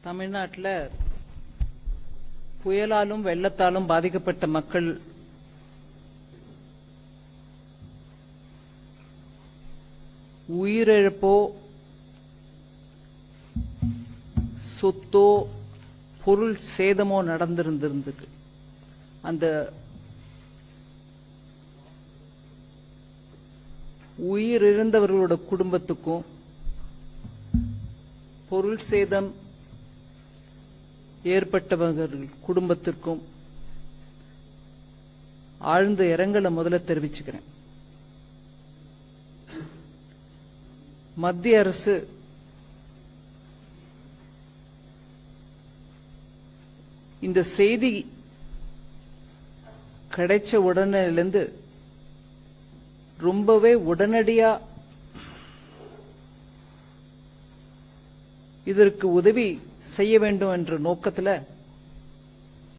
தமிழ்நாட்டில் புயலாலும் வெள்ளத்தாலும் பாதிக்கப்பட்ட மக்கள் உயிரிழப்போ சொத்தோ பொருள் சேதமோ நடந்திருந்திருக்கு. அந்த உயிரிழந்தவர்களோட குடும்பத்துக்கும் பொருள் சேதம் ஏற்பட்டவர்கள் குடும்பத்திற்கும் ஆழ்ந்த இரங்கலை முதல்ல தெரிவிச்சுக்கிறேன். மத்திய அரசு இந்த செய்தி கிடைச்ச உடனேலிருந்து ரொம்பவே உடனடியா இதற்கு உதவி செய்ய வேண்டும் என்ற நோக்கத்தில்